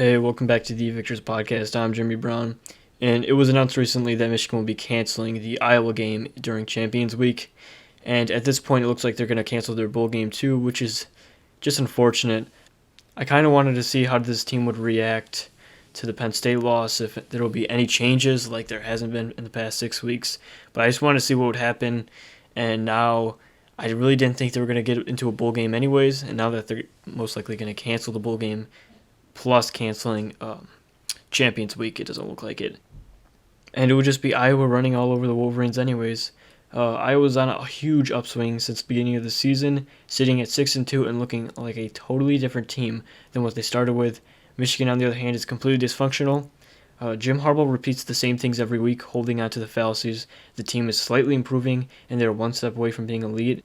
Hey, welcome back to the Victors Podcast. I'm Jimmy Brown, and it was announced recently that Michigan will be canceling the Iowa game during Champions Week, and at this point it looks like they're going to cancel their bowl game too, which is just unfortunate. I kind of wanted to see how this team would react to the Penn State loss, if there will be any changes like there hasn't been in the past 6 weeks, but I just wanted to see what would happen, and now I really didn't think they were going to get into a bowl game anyways, and now that they're most likely going to cancel the bowl game, plus canceling Champions Week, it doesn't look like it. And it would just be Iowa running all over the Wolverines anyways. Iowa's on a huge upswing since the beginning of the season, sitting at 6-2 and looking like a totally different team than what they started with. Michigan, on the other hand, is completely dysfunctional. Jim Harbaugh repeats the same things every week, holding on to the fallacies. The team is slightly improving, and they're one step away from being elite.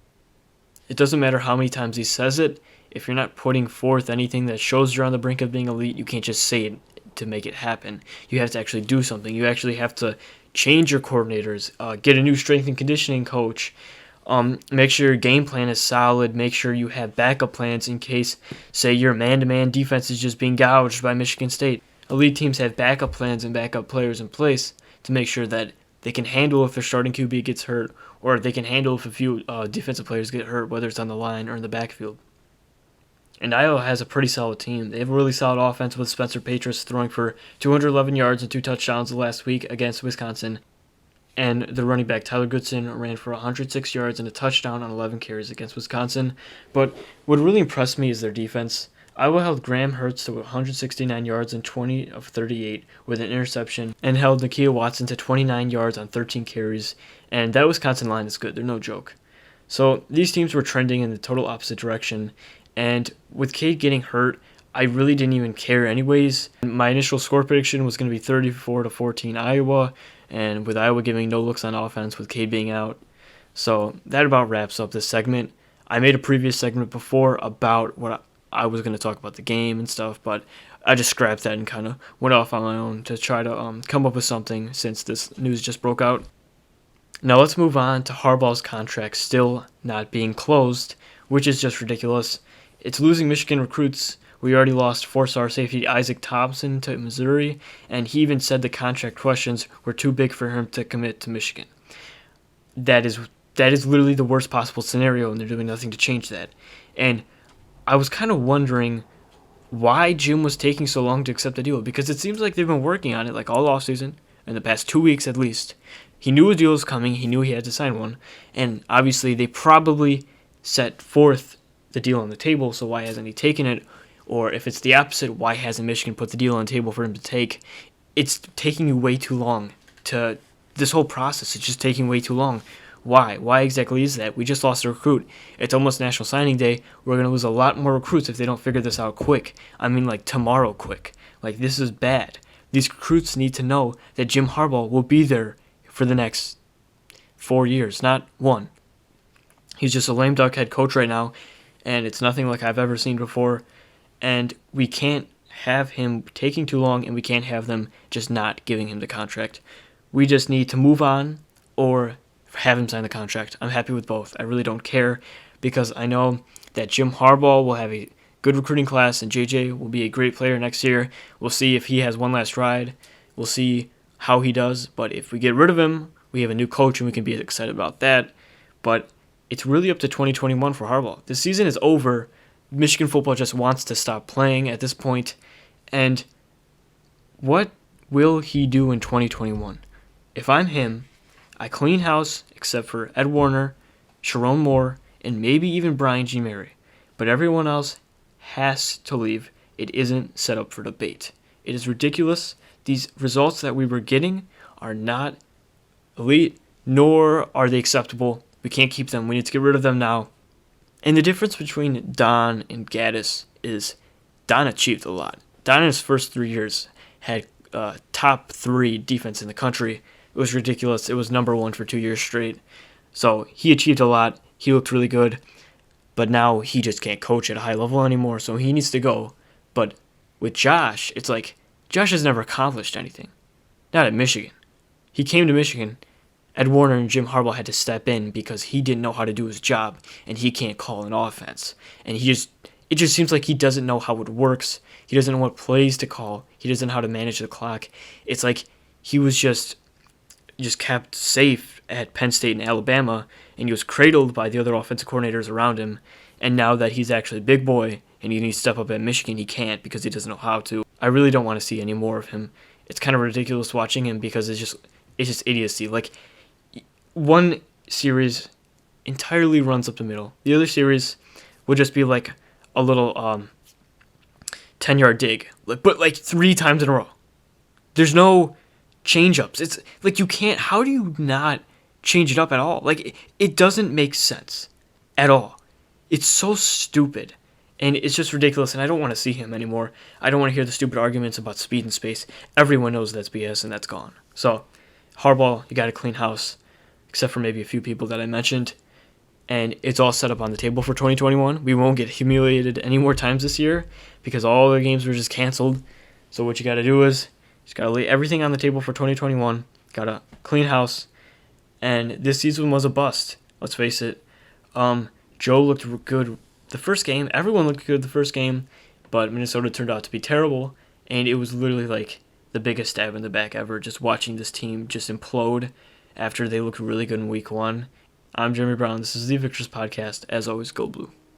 It doesn't matter how many times he says it. If you're not putting forth anything that shows you're on the brink of being elite, you can't just say it to make it happen. You have to actually do something. You actually have to change your coordinators, get a new strength and conditioning coach, make sure your game plan is solid, make sure you have backup plans in case, say, your man-to-man defense is just being gouged by Michigan State. Elite teams have backup plans and backup players in place to make sure that they can handle if their starting QB gets hurt, or they can handle if a few defensive players get hurt, whether it's on the line or in the backfield. And Iowa has a pretty solid team. They have a really solid offense with Spencer Petras throwing for 211 yards and 2 touchdowns last week against Wisconsin. And the running back Tyler Goodson ran for 106 yards and a touchdown on 11 carries against Wisconsin. But what really impressed me is their defense. Iowa held Graham Hurts to 169 yards and 20 of 38 with an interception, and held Nakia Watson to 29 yards on 13 carries. And that Wisconsin line is good. They're no joke. So these teams were trending in the total opposite direction. And with Cade getting hurt, I really didn't even care anyways. My initial score prediction was going to be 34-14 Iowa, and with Iowa giving no looks on offense with Cade being out. So that about wraps up this segment. I made a previous segment before about what I was going to talk about the game and stuff, but I just scrapped that and kind of went off on my own to try to come up with something since this news just broke out. Now let's move on to Harbaugh's contract still not being closed, which is just ridiculous. It's losing Michigan recruits. We already lost 4-star safety Isaac Thompson to Missouri, and he even said the contract questions were too big for him to commit to Michigan. That is literally the worst possible scenario, and they're doing nothing to change that. And I was kind of wondering why Jim was taking so long to accept the deal, because it seems like they've been working on it like all offseason, in the past 2 weeks at least. He knew a deal was coming. He knew he had to sign one, and obviously they probably set forth the deal on the table, so why hasn't he taken it? Or if it's the opposite, why hasn't Michigan put the deal on the table for him to take? It's taking you way too long. This whole process, it's just taking way too long. Why? Why exactly is that? We just lost a recruit. It's almost National Signing Day. We're going to lose a lot more recruits if they don't figure this out quick. I mean, like, tomorrow quick. Like, this is bad. These recruits need to know that Jim Harbaugh will be there for the next 4 years, not one. He's just a lame duck head coach right now, and it's nothing like I've ever seen before. And we can't have him taking too long, and we can't have them just not giving him the contract. We just need to move on or have him sign the contract. I'm happy with both. I really don't care, because I know that Jim Harbaugh will have a good recruiting class, and JJ will be a great player next year. We'll see if he has one last ride. We'll see how he does. But if we get rid of him, we have a new coach, and we can be excited about that. But it's really up to 2021 for Harbaugh. The season is over. Michigan football just wants to stop playing at this point. And what will he do in 2021? If I'm him, I clean house except for Ed Warner, Sharon Moore, and maybe even Brian G. Mary. But everyone else has to leave. It isn't set up for debate. It is ridiculous. These results that we were getting are not elite, nor are they acceptable. We can't keep them. We need to get rid of them now. And the difference between Don and Gaddis is Don achieved a lot. Don in his first 3 years had top 3 defense in the country. It was ridiculous. It was number 1 for 2 years straight. So he achieved a lot. He looked really good. But now he just can't coach at a high level anymore, so he needs to go. But with Josh, it's like Josh has never accomplished anything. Not at Michigan. He came to Michigan. Ed Warner and Jim Harbaugh had to step in because he didn't know how to do his job, and he can't call an offense. And it just seems like he doesn't know how it works. He doesn't know what plays to call. He doesn't know how to manage the clock. It's like he was just kept safe at Penn State and Alabama, and he was cradled by the other offensive coordinators around him. And now that he's actually a big boy and he needs to step up at Michigan, he can't because he doesn't know how to. I really don't want to see any more of him. It's kind of ridiculous watching him because it's just idiocy. Like, one series entirely runs up the middle. The other series would just be like a little 10-yard dig, but like 3 times in a row. There's no change-ups. It's like you can't. How do you not change it up at all? Like, it doesn't make sense at all. It's so stupid, and it's just ridiculous, and I don't want to see him anymore. I don't want to hear the stupid arguments about speed and space. Everyone knows that's BS, and that's gone. So, Harbaugh, you got to clean house, except for maybe a few people that I mentioned, and it's all set up on the table for 2021. We won't get humiliated any more times this year because all the games were just canceled. So what you got to do is just got to lay everything on the table for 2021. Got to clean house, and this season was a bust. Let's face it. Joe looked good the first game. Everyone looked good the first game, but Minnesota turned out to be terrible, and it was literally like the biggest stab in the back ever, just watching this team just implode after they looked really good in week 1. I'm Jeremy Brown. This is the Victors Podcast. As always, go blue.